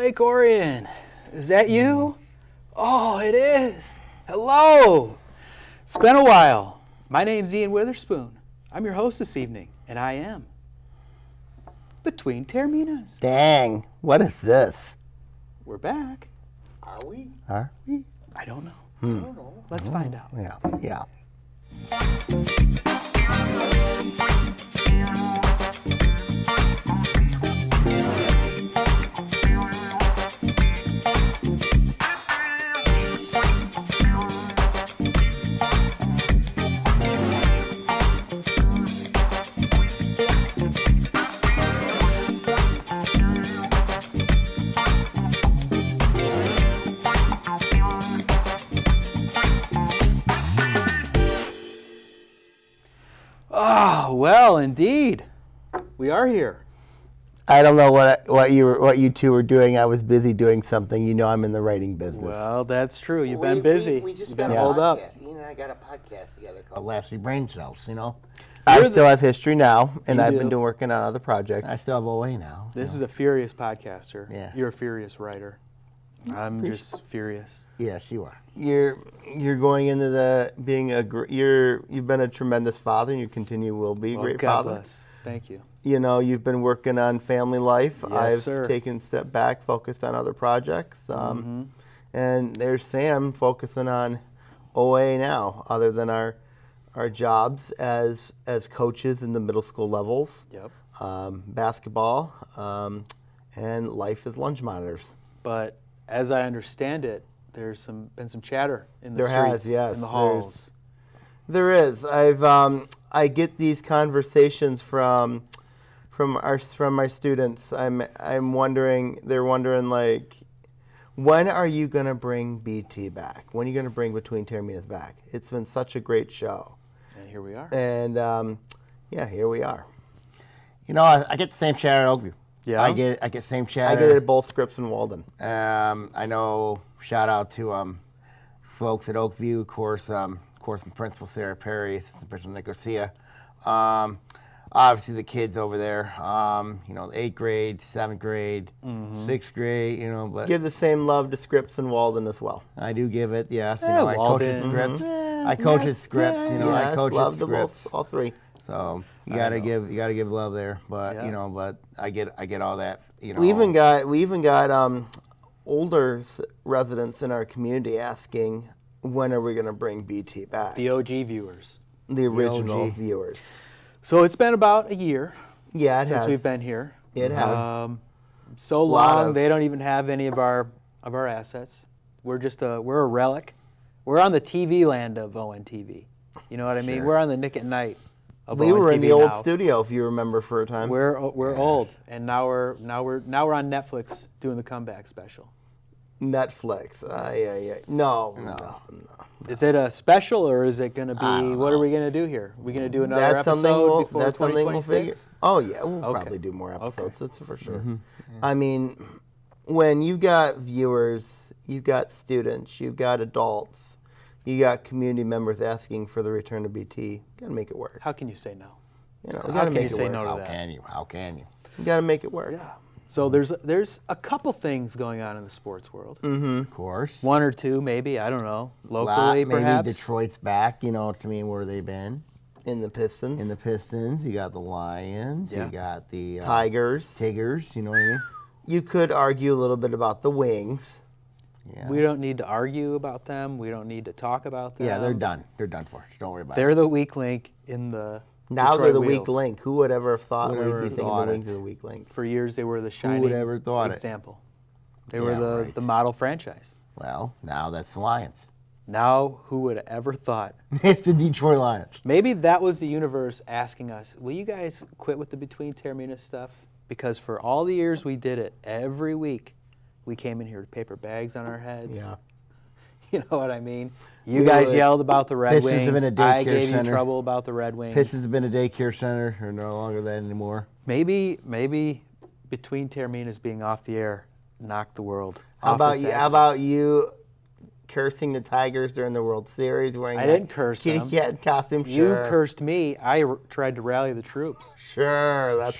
Lake Orion. Is that you? Oh, it is. Hello. It's been a while. My name's Ian Witherspoon. I'm your host this evening, and I am Between Taorminas. Dang, what is this? We're back. Are we? Are we? I don't know. I don't know. Let's find out. Yeah. Oh, well, indeed. We are here. I don't know what you two were doing. I was busy doing something. You know I'm in the writing business. Well, that's true. You've been busy. We just You've got been a hold up. podcast. Ian and I got a podcast together called Lashley Brain Cells, you know? I still have history now, and You I've do. been working on other projects. I still have OA now. This is a furious podcaster. Yeah. You're a furious writer. I'm just furious. Yes, you are. You're going into the being you've been a tremendous father, and you will be a Well, great God father. bless. Thank you. You know, you've been working on family life. Yes, I've sir. taken a step back, focused on other projects. And there's Sam focusing on OA now, other than our jobs as coaches in the middle school levels, Yep. basketball, and life as lunch monitors. But as I understand it, there's been some chatter in the There has, streets, yes, in the halls. There is. I get these conversations from my students. I'm wondering. They're wondering, like, when are you gonna bring BT back? When are you gonna bring Between Taorminas back? It's been such a great show. And here we are. And here we are. You know, I get the same chat at Oakview. Yeah? I get same chat. I get it at both Scripps and Walden. I know, shout out to folks at Oakview, of course, Principal Sarah Perry, Assistant Principal Nick Garcia. Obviously the kids over there, you know, 8th grade, 7th grade, 6th grade, you know, but Give the same love to Scripps and Walden as well. I do give it, yes. You Yeah, know, I coach at Walden. Scripps. I coach at Scripps, you know, I Yes, coach at love the Scripps. both, all three. So you gotta give love there, but Yeah. you know, but I get all that, you know. We even got older residents in our community asking, when are we going to bring BT back? The OG viewers. The original OG. viewers. So it's been about a year Yeah, it since has. we've been here. It has. So Lot long of- they don't even have any of our assets. We're we're a relic. We're on the TV land of ONTV. You know what I mean? Sure. We're on the Nick at Night of We were in ONTV the old now. studio, if you remember, for a time. We're old, and now we're on Netflix doing the comeback special. Netflix. Yeah. No. Is it a special, or is it going to be? don't What are know. we going to do here? We going to do another That's episode something before that's something we'll figure. 2026? Oh yeah, we'll Okay. probably do more episodes. That's for sure. Mm-hmm. I mean, when you got viewers, you've got students, you've got adults, you got community members asking for the return of BT. You gotta make it work. How can you say no? You know, How you gotta can make you it say work. no to How that? can you? How can you? You gotta make it work. Yeah. So there's a couple things going on in the sports world. Of course. One or two, maybe, I don't know. Locally, Maybe perhaps. Detroit's back, you know, to me where they've been. In the Pistons, In the Pistons, you got the Lions, Yeah. you got the Tigers. Tigers, you know what I mean? You could argue a little bit about the Wings. Yeah. We don't need to argue about them. We don't need to talk about them. Yeah, they're done. They're done for. Don't worry about it. They're the weak link in the Now Detroit they're the Wheels. weak link. Who would ever have thought Who would we'd ever be thinking thought the Wings it? are the weak link? For years, they were the shining would ever thought it? example. They Yeah, were right. the model franchise. Well, now that's the Lions. Now, who would have ever thought? It's the Detroit Lions. Maybe that was the universe asking us, will you guys quit with the Between Taorminas stuff? Because for all the years we did it, every week, we came in here with paper bags on our heads. Yeah. You know what I mean? You We guys would. yelled about the Red Pistons Wings. have been a I daycare gave you center. trouble about the Red Wings. Pistons have been a daycare center. They're no longer that anymore. Maybe Between Taorminas being off the air knocked the world How off about its you? How axis. about you cursing the Tigers during the World Series wearing I that didn't curse kitty them. cat costume? You Sure. cursed me. I tried to rally the troops. Sure, that's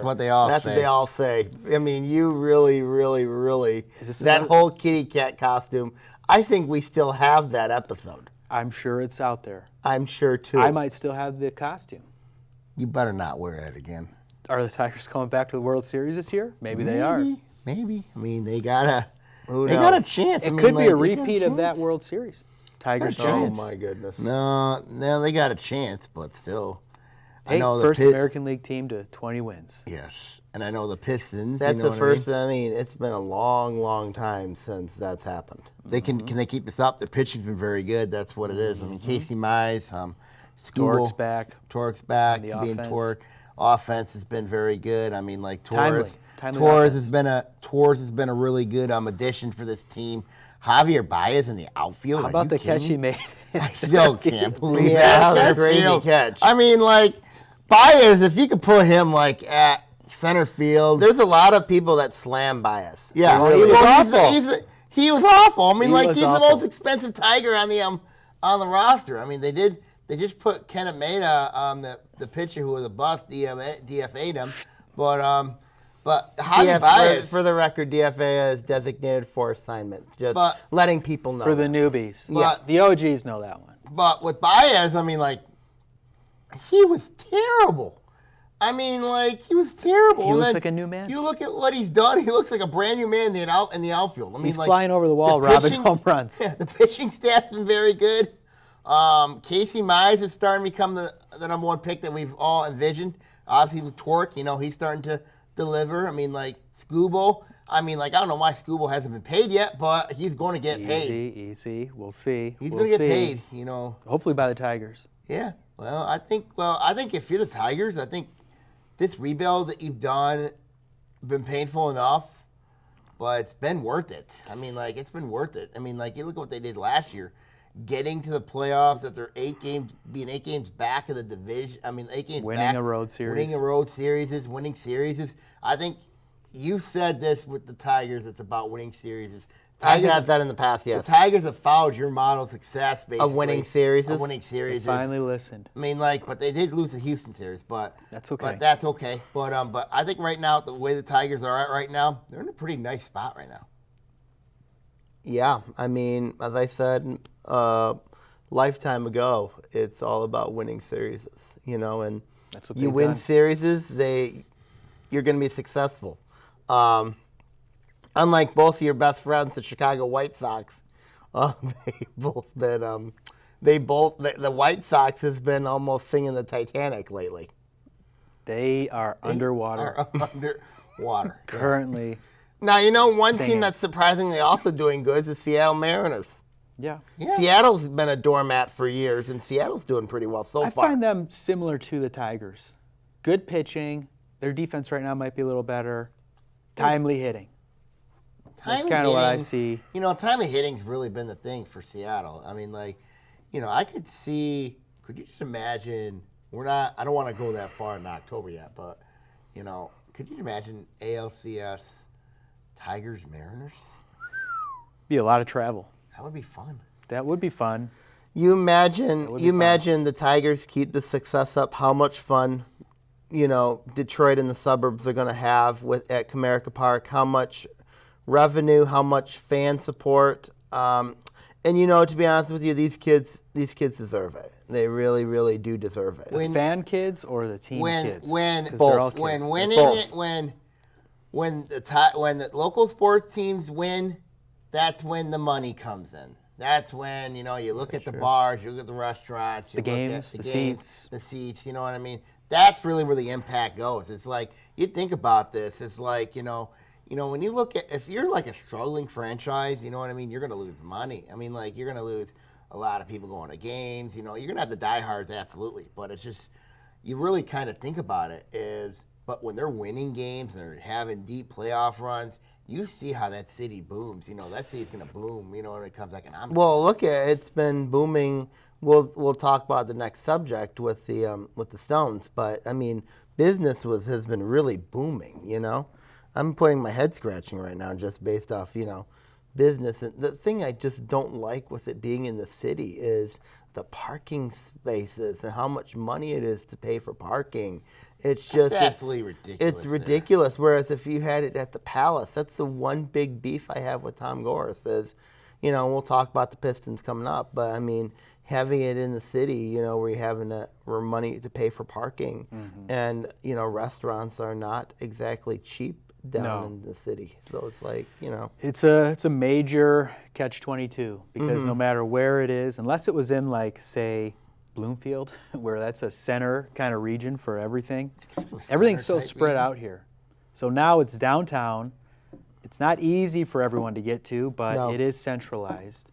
What they all That's say. what they all say. I mean, you really, really, really. Is this That another- whole kitty cat costume. I think we still have that episode. I'm sure it's out there. I'm sure too. I might still have the costume. You better not wear that again. Are the Tigers coming back to the World Series this year? Maybe they are. Maybe. I mean, they got a Who got a knows? chance. I It mean, could be a like, they got repeat of that chance. World Series. Tigers Got a Oh Giants. my goodness. No, they got a chance, but still. Hey, I know the first American League team to 20 wins. Yes, and I know the Pistons. That's you know the what first. I mean? I mean, it's been a long, long time since that's happened. They can they keep this up? Their pitching's been very good. That's what it is. I mean, Casey Mize, Dork's Skubal, back. Torque's back The to being offense. Torque. Offense has been very good. I mean, like Timely Torres offense. has been a really good addition for this team. Javier Baez in the outfield. How Are about you the kidding catch me? he made? I still can't believe Yeah, that. that was a Center crazy field. catch. I mean, like Baez, if you could put him like at center field. There's a lot of people that slam bias. Yeah, Well, he was awful. He was awful. I mean, He like was he's the awful. most expensive Tiger on the roster. I mean, they just put Kenneth Maeda, the pitcher who was a bust, DFA'd him, but Javi Baez. For the record, DFA is designated for assignment. Just But- letting people know. For the newbies. But- The OGs know that one. But with Baez, I mean, like he was terrible. I mean, like he was terrible. He And looks then like a new man. You look at what he's done. He looks like a brand new man in the outfield. I mean, He's like, flying over the wall, the robbing pitching- home runs. Yeah, the pitching stats been very good. Casey Mize is starting to become the number one pick that we've all envisioned. Obviously with Torque, he's starting to deliver. I mean, like Skubal. I mean, like I don't know why Skubal hasn't been paid yet, but he's going to get paid. Easy. We'll see. He's We'll going to get see. paid. Hopefully by the Tigers. Yeah. Well, I think if you're the Tigers, I think this rebuild that you've done been painful enough, but it's been worth it. I mean, like it's been worth it. I mean, like you look at what they did last year, getting to the playoffs after 8 games back of the division. I mean, 8 games Winning back, a road series. winning series. I think you said this with the Tigers. It's about winning series. I've had that in the past, yes. The Tigers have followed your model of success, basically. Of winning series? Of winning series. Finally listened. I mean, like, but they did lose the Houston series, but That's okay. But that's okay. But I think right now, the way the Tigers are at right now, they're in a pretty nice spot right now. Yeah, I mean, as I said, lifetime ago, it's all about winning series, and That's what you they've win done. series, you're going to be successful. Unlike both of your best friends, the Chicago White Sox, the White Sox has been almost singing the Titanic lately. They are underwater Are underwater. currently. Now, one Singing. team that's surprisingly also doing good is the Seattle Mariners. Yeah. Yeah. Seattle's been a doormat for years, and Seattle's doing pretty well so I far. find them similar to the Tigers. Good pitching. Their defense right now might be a little better. Timely hitting. That's Timely kind of what I hitting- see. Timely hitting's really been the thing for Seattle. I mean, like, I could see. Could you just imagine? I don't want to go that far in October yet, but could you imagine ALCS Tigers Mariners? Be a lot of travel. That would be fun. That would be fun. You imagine would be fun. the Tigers keep the success up, how much fun, Detroit and the suburbs are going to have at Comerica Park, how much revenue, how much fan support. And to be honest with you, these kids deserve it. They really, really do deserve it. The fan kids or the team kids? 'Cause they're all kids. When winning Both. it, when the local sports teams win, that's when the money comes in. That's when you look at the bars, you look at the restaurants, you The look games, at the seats. The seats. You know what I mean? That's really where the impact goes. It's like you think about this. It's like when you look at if you're like a struggling franchise, you know what I mean? You're gonna lose money. I mean, like you're gonna lose a lot of people going to games. You're gonna have the diehards, absolutely. But it's just you really kind of think about it but when they're winning games and they're having deep playoff runs, you see how that city booms. That city's gonna boom. When it comes economically. Well, look at it's been booming. We'll talk about the next subject with the Stones, but I mean, business has been really booming. I'm putting my head scratching right now just based off business. And the thing I just don't like with it being in the city is the parking spaces and how much money it is to pay for parking. It's just absolutely ridiculous. It's ridiculous. Whereas if you had it at the Palace, that's the one big beef I have with Tom Gorse is, we'll talk about the Pistons coming up, but I mean, having it in the city, where you're having where money to pay for parking, and restaurants are not exactly cheap down in the city. So it's like, It's a major catch-22 because no matter where it is, unless it was in like say Bloomfield, where that's a center kind of region for everything, everything's so spread out here. So now it's downtown. It's not easy for everyone to get to, but it is centralized.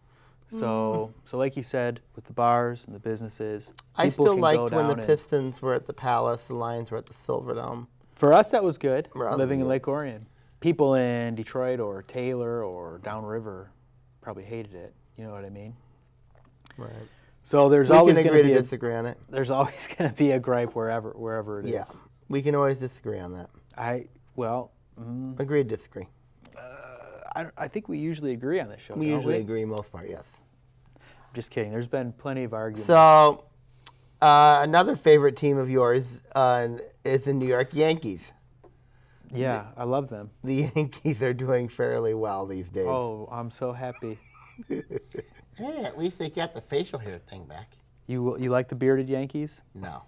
So like you said, with the bars and the businesses, I people still can liked go when down the and- Pistons were at the Palace, the Lions were at the Silverdome. For us, that was good, Rather living in good. Lake Orion. People in Detroit or Taylor or downriver probably hated it. You know what I mean? Right. So there's We always can going agree to to be disagree on it. there's always going to be a gripe wherever it is. Yeah. We can always disagree on that. Agree to disagree. I think we usually agree on this show. We don't usually agree most part, yes. Just kidding. There's been plenty of arguments. So, another favorite team of yours is the New York Yankees. Yeah, I love them. The Yankees are doing fairly well these days. Oh, I'm so happy. Hey, at least they got the facial hair thing back. You like the bearded Yankees? No.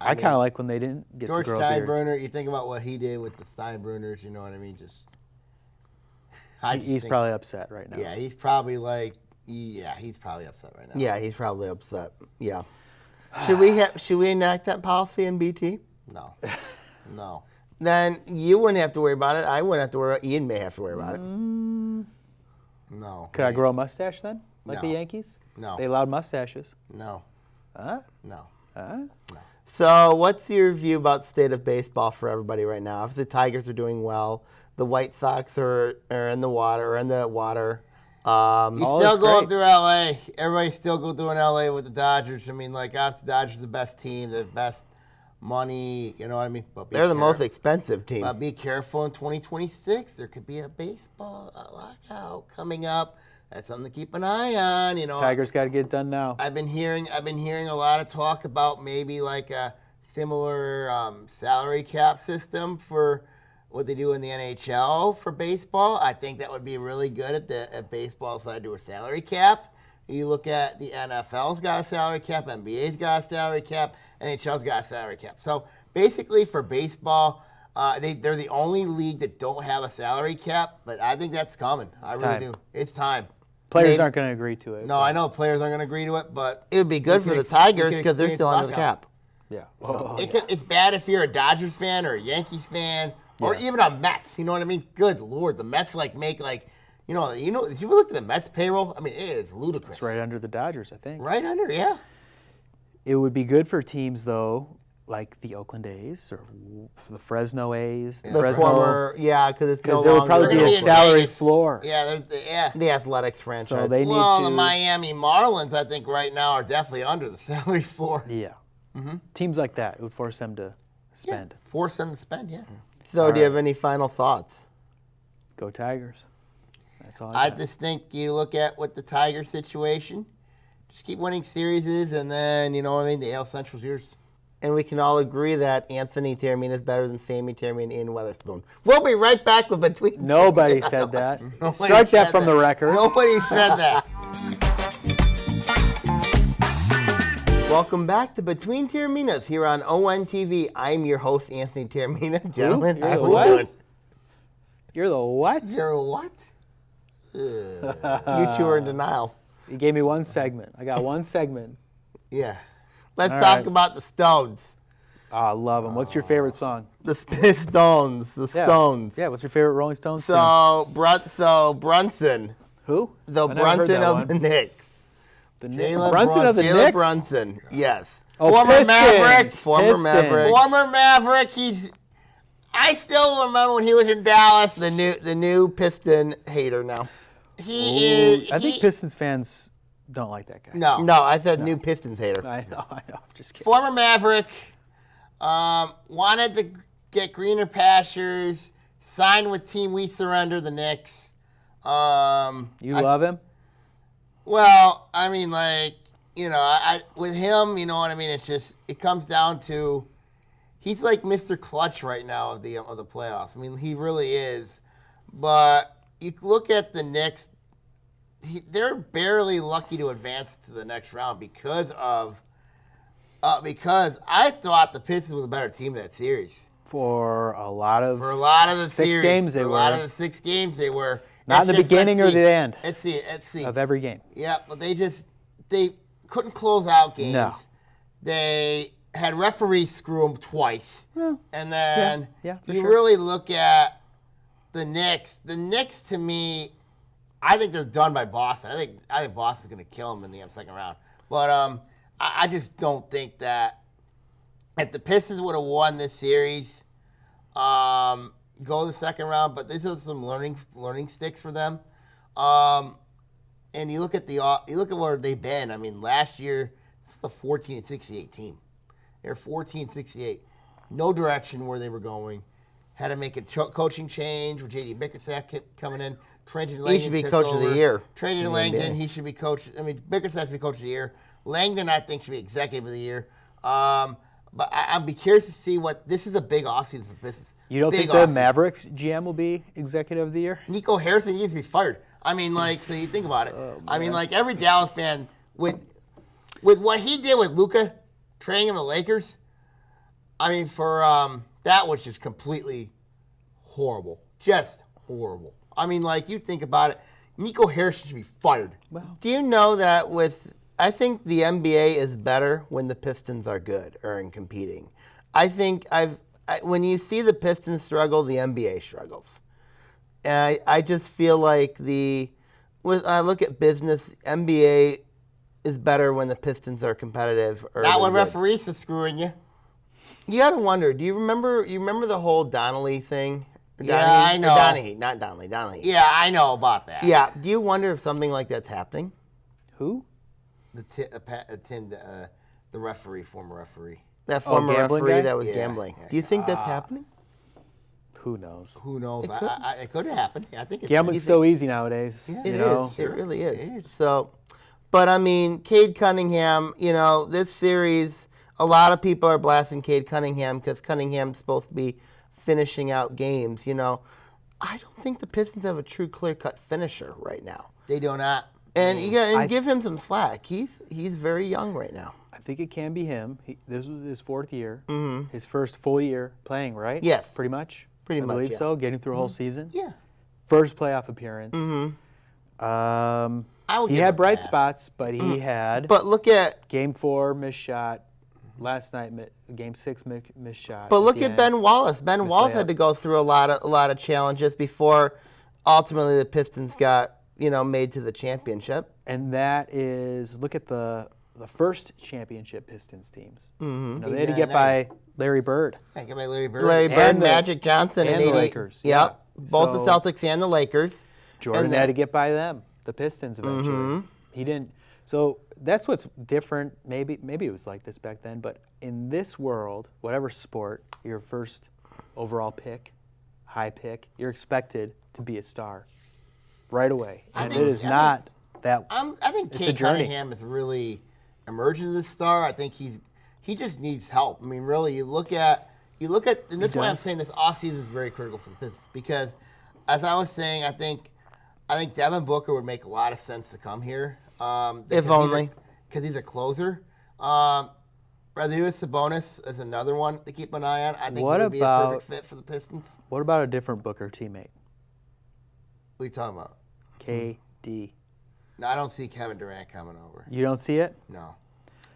I kind of like when they didn't get George to grow beards. Steinbrenner, you think about what he did with the Steinbrenners, you know what I mean? He's probably upset right now. Yeah, he's probably upset right now. Yeah, he's probably upset. Yeah. Should we enact that policy in BT? No. No. Then you wouldn't have to worry about it. I wouldn't have to worry. Ian may have to worry about it. No. Could I grow a mustache then, like the No. Yankees? No. They allowed mustaches. No. Huh? No. Huh? So what's your view about state of baseball for everybody right now? If the Tigers are doing well, the White Sox are in the water. You All still is going great. through LA. Everybody's still going through in LA with the Dodgers. I mean, obviously the Dodgers are the best team, the best money, you know what I mean? But They're the most expensive team. But be careful in 2026. There could be a baseball lockout coming up. That's something to keep an eye on. Tigers got to get it done now. I've been hearing a lot of talk about maybe like a similar salary cap system for what they do in the NHL for baseball. I think that would be really good at baseball side to a salary cap. You look at the NFL's got a salary cap, NBA's got a salary cap, NHL's got a salary cap. So basically for baseball, they're the only league that don't have a salary cap, but I think that's coming. I really time. do. It's time. Players aren't going to agree to it. No, I know players aren't going to agree to it, but It would be good we for can the ex- we Tigers can because they're still experience under the lockout. cap. Yeah. Oh, It's bad if you're a Dodgers fan or a Yankees fan or even a Mets. You know what I mean? Good Lord, the Mets make if you look at the Mets payroll, I mean, it is ludicrous. It's right under the Dodgers, I think. Right under, yeah. It would be good for teams, though, like the Oakland A's or the Fresno A's. The Fresno, former, because it's no there would longer probably They're be gonna a in salary Vegas. floor. Yeah, yeah. the athletics franchise. So they need Well, to. the Miami Marlins, I think, right now are definitely under the salary floor. Yeah. Teams like that, it would force them to spend. Force them to spend, yeah. So do you have any final thoughts? Go Tigers. That's all I got. just think you look at what the Tiger situation, just keep winning series, and then, you know what I mean, the AL Central's yours. And we can all agree that Anthony Taorminas is better than Sammy Taorminas and Ian Weatherspoon. We'll be right back with Between. Nobody said that. Nobody Strike that said from the record. Nobody said that. Welcome back to Between Taorminas here on ONTV. I'm your host, Anthony Taorminas. Gentlemen, You're how the we what? doing? You're the what? You're what? You two are in denial. You gave me one segment. I got one segment. Yeah. Let's All talk right. about the Stones. Oh, I love them. What's your favorite song? The Stones. The Yeah. Stones. Yeah, what's your favorite Rolling Stones tune? So Brunson, Who? the I never heard Brunson that of one. the Knicks. The Jalen Brunson of the Jalen Knicks? Brunson. Yes. Oh, Former Pistons. Maverick. Former Pistons. Maverick. Former Maverick. I still remember when he was in Dallas. The new Piston hater now. I think Pistons fans don't like that guy. No. No, I said new Pistons hater. I know. I'm just kidding. Former Maverick. Wanted to get greener pastures. Signed with Team We Surrender, the Knicks. You love him? Well, I mean, like, I with him, you know what I mean? It's just, it comes down to, he's like Mr. Clutch right now of the playoffs. I mean, he really is. But you look at the Knicks, they're barely lucky to advance to the next round because I thought the Pistons were the better team in that series. For a lot of the six series, games they for a were. lot of the 6 games they were. Not in the beginning or the end. Let's see. Of every game. Yeah, but they couldn't close out games. No. They had referees screw them twice. Well, and then for you sure. really look at the Knicks. The Knicks, to me, I think they're done by Boston. I think Boston's going to kill them in the second round. But I just don't think that if the Pistons would have won this series, go the second round. But this is some learning sticks for them. And you look at where they've been. I mean, last year this was a 14-68 team. They were 14-68, no direction where they were going. Had to make a coaching change with J.D. Bickerstaff coming in. Trenton Langdon He should be coach of the year. Trenton Langdon, he should be coach. I mean, Bickerstaff should be coach of the year. Langdon, I think, should be executive of the year. But I'd be curious to see this is a big offseason for the Pistons. You don't think the Mavericks GM will be executive of the year? Nico Harrison needs to be fired. I mean, like, so you think about it. I mean, like, every Dallas fan, with what he did with Luka, trading him to the Lakers, I mean, that was just completely horrible. Just horrible. I mean, like, you think about it, Nico Harrison should be fired. Well, Do you know that I think the NBA is better when the Pistons are good or in competing. I think when you see the Pistons struggle, the NBA struggles. And I just feel like when I look at business, NBA is better when the Pistons are competitive. Not when referees are screwing you. You got to wonder. Do you remember the whole Donnelly thing? Yeah, I know. Donahue, not Donnelly. Donnelly. Yeah, I know about that. Yeah. Do you wonder if something like that's happening? who? The referee, former referee. That former gambling referee guy? that was Yeah, gambling. yeah. Do you think that's happening? Who knows? Who knows? It could. It could happen. I think it Gambling's so easy nowadays. Yeah. It you know? is. It really It is. is. So, but I mean, Cade Cunningham, this series, a lot of people are blasting Cade Cunningham because Cunningham's supposed to be finishing out games. I don't think the Pistons have a true clear-cut finisher right now. They do not. And you got give him some slack. He's very young right now. I think it can be him. This was his 4th year. Mm-hmm. His first full year playing, right? Yes. Pretty much? Pretty I much, believe yeah. so. Getting through a whole season. Yeah. First playoff appearance. Mm-hmm. I would He give had him a bright pass. spots, but he had But look at Game 4 missed shot. Last night, Game 6 missed shot. look the at end. Ben Wallace. Ben Wallace layup. had to go through a lot of challenges before ultimately the Pistons got made to the championship. And that is, look at the first championship Pistons teams. Mm-hmm. They had to get by Larry Bird. I get my Larry Bird. Larry Bird, And the- Magic Johnson, and in the 80. Lakers, Yep, yeah. both the So- Celtics and the Lakers. Jordan And had to get by them, the Pistons eventually. Mm-hmm. He didn't. So that's what's different. Maybe it was like this back then, but in this world, whatever sport, your first overall pick, high pick, you're expected to be a star right away. And it is not that. I think It's a Cade journey. Cunningham is really emerging as a star. I think he just needs help. I mean, really, you look at, and that's why I'm does. saying this offseason is very critical for the Pistons because, as I was saying, I think Devin Booker would make a lot of sense to come here. If only. Because he's a closer. Radius Sabonis is another one to keep an eye on. I think What he would be a about- perfect fit for the Pistons. What about a different Booker teammate? What are you talking about? KD. No, I don't see Kevin Durant coming over. You don't see it? No.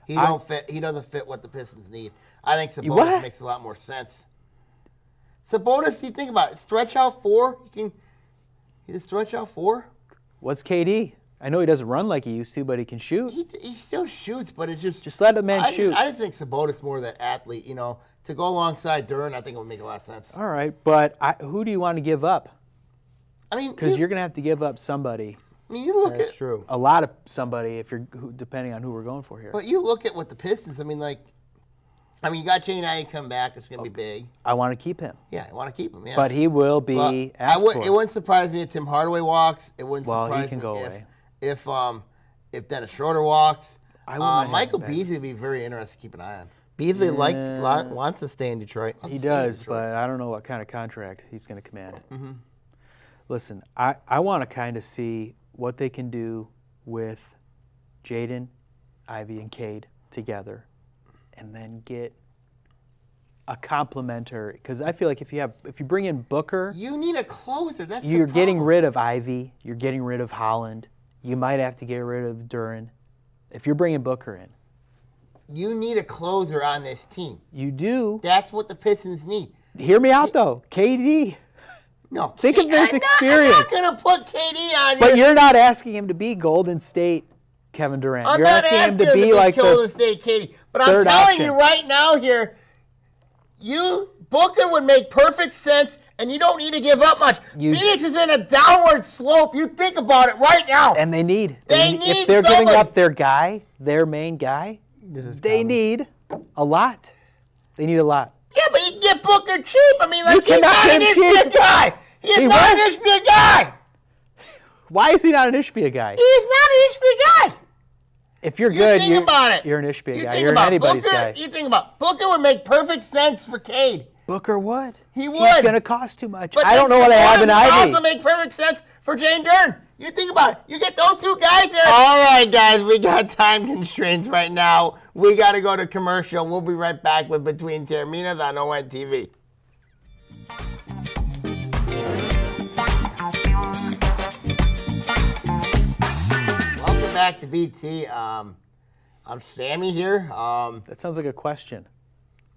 He doesn't fit what the Pistons need. I think Sabonis What? makes a lot more sense. Sabonis, you think about it, stretch out 4. He can stretch out 4. What's KD? I know he doesn't run like he used to, but he can shoot. He still shoots, but it's just Just let the man shoot. I just think Sabonis more that athlete. To go alongside Duran, I think it would make a lot of sense. All right, but who do you want to give up? I mean, Because you're going to have to give up somebody, you look That's at true. a lot of somebody, depending on who we're going for here. But you look at what the Pistons. I mean, like, I mean, you got Jay Knight come back. It's going to be big. I want to keep him. Yeah, I want to keep him, yeah. But he will be asked for. It wouldn't surprise me if Tim Hardaway walks. It wouldn't surprise he can me go away. if Dennis Schroeder walks. I wouldn't mind Michael him back. Beasley would be very interesting to keep an eye on. Beasley wants to stay in Detroit. He does, but I don't know what kind of contract he's going to command. Mm-hmm. Listen, I want to kind of see what they can do with Jaden, Ivy, and Cade together, and then get a complementary. Because I feel like if you bring in Booker, you need a closer. That's you're the getting problem. rid of Ivy. You're getting rid of Holland. You might have to get rid of Duran. If you're bringing Booker in, you need a closer on this team. you do. That's what the Pistons need. Hear me out though, KD. No, Think of his experience. I'm not going to put KD on But here. you're not asking him to be Golden State Kevin Durant. I'm You're not asking him to asking be like Golden the State KD. But I'm third telling option. you right now here, Booker would make perfect sense, and you don't need to give up much. Phoenix is in a downward slope. You think about it right now. And they need. They need if they're giving somebody. up their main guy, they need a lot. They need a lot. Yeah, but you can get Booker cheap. I mean, like, You he's cannot not an get him Ishbia cheap. guy. He's He not was. an Ishbia guy. Why is he not an Ishbia guy? He's not an Ishbia guy. If you're You good, think about it. you're an Ishbia You guy. think You're an about anybody's Booker, guy. You think about Booker would make perfect sense for Cade. Booker would. He He's would. going to cost too much. But I don't know what I have in Sabonis would Ivy. also make perfect sense for Jane Dern. You think about it. You get those two guys there. All right, guys. We got time constraints right now. We got to go to commercial. We'll be right back with Between Taorminas on ON TV. Welcome back to BT. I'm Sammy here. That sounds like a question.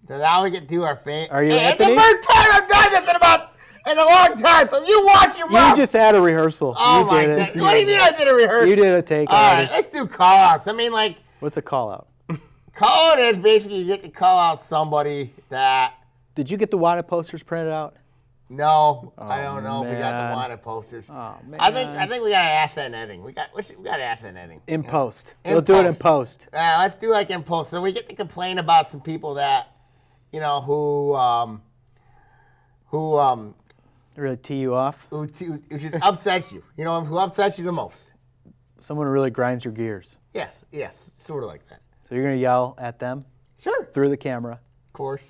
So now we get to our fan. Are you Hey, it's the Anthony? first time I've done this in a long time. So you watch your mouth. You just had a rehearsal. Oh you my did god! it. What do you mean I did a rehearsal? You did a take All already. right, let's do call-outs. I mean, like, What's a call out? call-out is basically you get to call out somebody that. Did you get the wanted posters printed out? No, I don't know if we got man. the wanted posters. Oh man. I think we got to ask that netting. We got to ask that netting. In post. In We'll do it in post. Let's do like in post. So we get to complain about some people that, who Really tee you off. who just upsets you. You know, who upsets you the most. Someone who really grinds your gears. Yes, sort of like that. So you're going to yell at them Sure. through the camera Of course.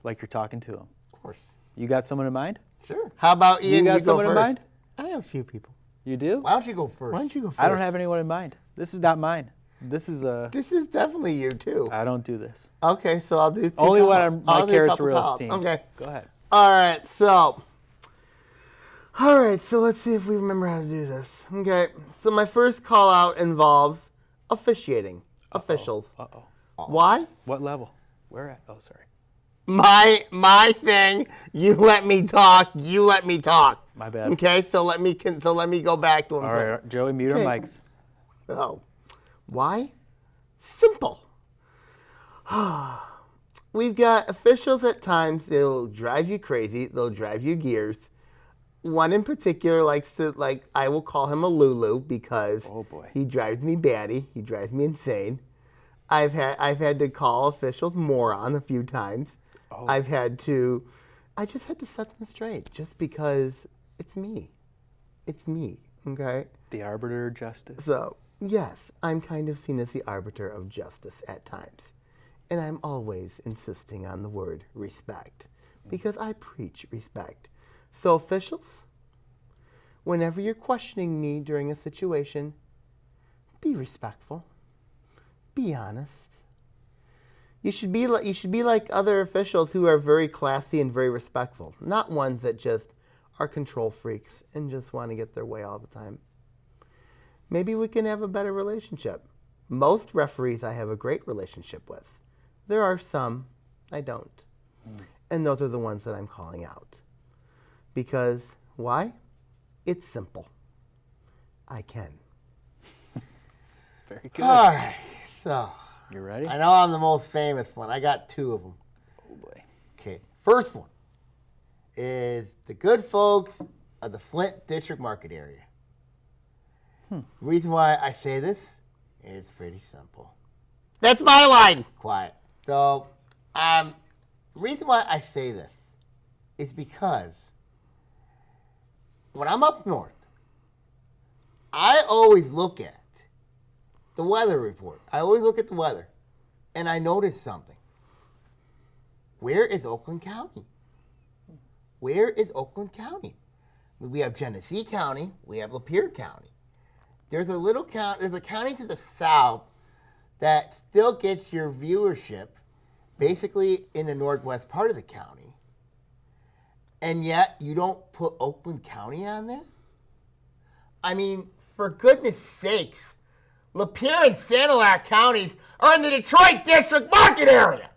like you're talking to them. Of course. You got someone in mind? Sure. How about Ian? You got go someone in first. mind? I have a few people. You do? Why don't you go first? Why don't you go first? I don't have anyone in mind. This is not mine. This is a. This is definitely you too. I don't do this. Okay, so I'll do two. Only when I'll my do a carrots are couple real call-outs. steamed. Okay. Go ahead. All right, so let's see if we remember how to do this. Okay, so my first call out involves officiating, officials. Uh-oh. Why? What level? Where at? Oh, sorry. My thing. You let me talk. You let me talk. My bad. Okay, so let me go back to him. All right, Joey, mute our Okay. mics. Oh, why? Simple. We've got officials at times, they'll drive you crazy, they'll drive you gears. One in particular likes to, I will call him a Lulu because Oh, boy. he drives me batty, he drives me insane. I've had to call officials moron a few times. Oh. I just had to set them straight just because it's me. It's me, okay? The arbiter of justice. So, yes, I'm kind of seen as the arbiter of justice at times. And I'm always insisting on the word respect because I preach respect. So, officials, whenever you're questioning me during a situation, be respectful. Be honest. You should be like other officials who are very classy and very respectful, not ones that just are control freaks and just want to get their way all the time. Maybe we can have a better relationship. Most referees I have a great relationship with. There are some I don't. And those are the ones that I'm calling out. Because, why? It's simple. I can. Very good. All right. So, You ready? I know I'm the most famous one. I got two of them. Oh, boy. Okay. First one is the good folks of the Flint District Market area. Reason why I say this, it's pretty simple. That's my line. Quiet. So, Reason why I say this is because when I'm up north, I always look at the weather report. I always look at the weather, and I notice something. Where is Oakland County? Where is Oakland County? We have Genesee County. We have Lapeer County. There's a little county. There's a county to the south that still gets your viewership, basically in the northwest part of the county, and yet you don't put Oakland County on there? I mean, for goodness sakes, Lapeer and Sanilac counties are in the Detroit district market area.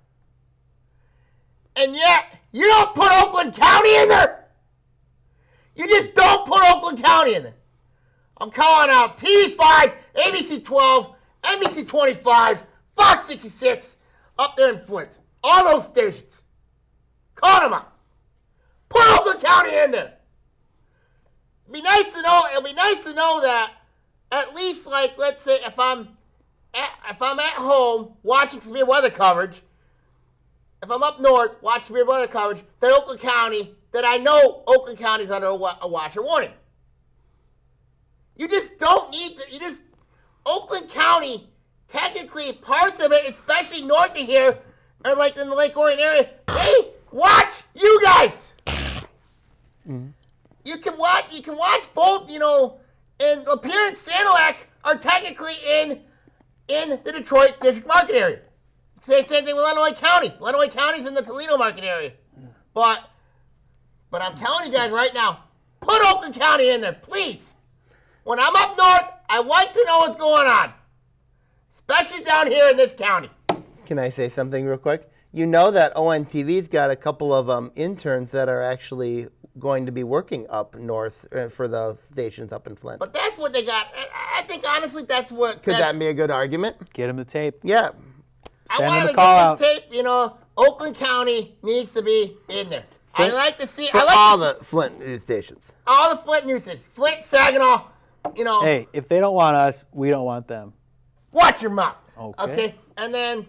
And yet, you don't put Oakland County in there. You just don't put Oakland County in there. I'm calling out TV5, ABC 12, NBC 25, Fox 66, up there in Flint. All those stations. Call them out. Put Oakland County in there. It'd be nice to know that at least, like, let's say if I'm at home watching severe weather coverage, if I'm up north watching severe weather coverage, that Oakland County, that I know Oakland County's under a watch or warning. You just don't need to, Oakland County, technically parts of it, especially north of here, are like in the Lake Orion area, they watch you guys. Mm-hmm. You can watch both, and Lapeer and Sanilac are technically in the Detroit district market area. Say the same thing with Lenawee County. Lenawee County's in the Toledo market area. But I'm telling you guys right now, put Oakland County in there, please. When I'm up north, I like to know what's going on, especially down here in this county. Can I say something real quick? You know that ONTV's got a couple of interns that are actually going to be working up north for the stations up in Flint. But that's what they got. I think, honestly, that's what... Could that be a good argument? Get them the tape. Yeah. I want to get this tape, Oakland County needs to be in there. Flint, I like to see... the Flint news stations. All the Flint news stations. Flint, Saginaw, Hey, if they don't want us, we don't want them. Watch your mouth. Okay. And then,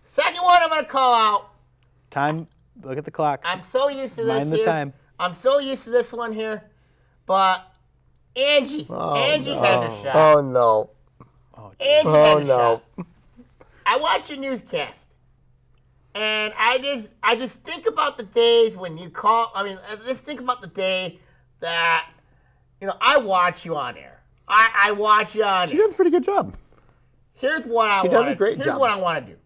second one I'm going to call out. Time, look at the clock. I'm so used to this Mind the time. I'm so used to this one here. But Angie had her shot. Oh, no. Angie had her shot. I watched your newscast. And I just think about the days when you call. I mean, just think about the day that, I watch you on air. I watch you on air. She does a pretty good job. Here's what I want. She does a great job. Here's what I want to do.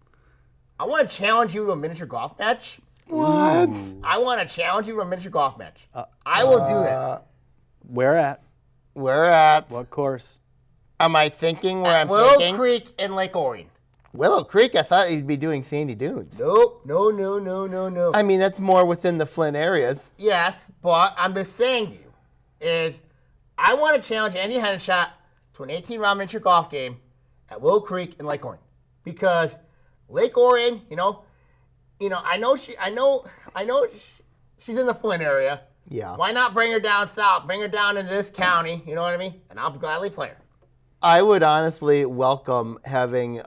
I want to challenge you to a miniature golf match. What? I want to challenge you to a miniature golf match. I will do that. Where at? Where at? What course? Am I thinking where I'm Willow thinking? Creek and Lake Orion. Willow Creek? I thought you'd be doing Sandy Dunes. Nope. No. I mean, that's more within the Flint areas. Yes, but I'm just saying to you is I want to challenge Andy Henshot to an 18-round miniature golf game at Willow Creek and Lake Orion. Because Lake Orion, I know she's in the Flint area. Yeah. Why not bring her down south? Bring her down into this county, you know what I mean? And I'll gladly play her. I would honestly welcome having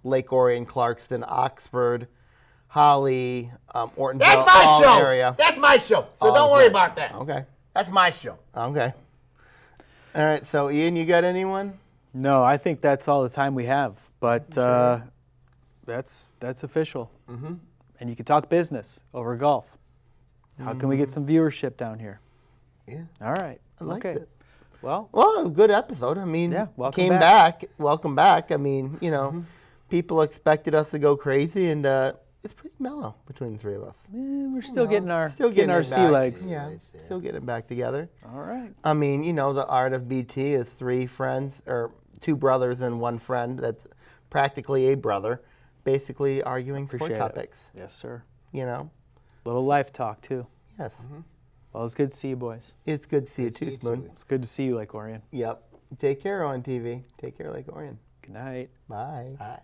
Lake Orion, Clarkston, Oxford, Holly, Ortonville, That's my all show. area. That's my show. So don't worry about that. Okay. That's my show. Okay. All right. So Ian, you got anyone? No, I think that's all the time we have. But that's official. Mm-hmm. And you can talk business over golf. How can we get some viewership down here? Yeah. All right. I liked it. Well, a good episode. I mean, yeah, welcome back. I mean, people expected us to go crazy, and it's pretty mellow between the three of us. we're still getting our it sea back. legs. Yeah, still getting it back together. All right. I mean, the art of BT is three friends, or two brothers and one friend that's practically a brother, basically arguing sport topics. Yes, sir. Little life talk, too. Yes. Mm-hmm. Well, it's good to see you, boys. It's good to see you, too, Spoon. It's good to see you, Lake Orion. Yep. Take care on TV. Take care, Lake Orion. Good night. Bye. Bye.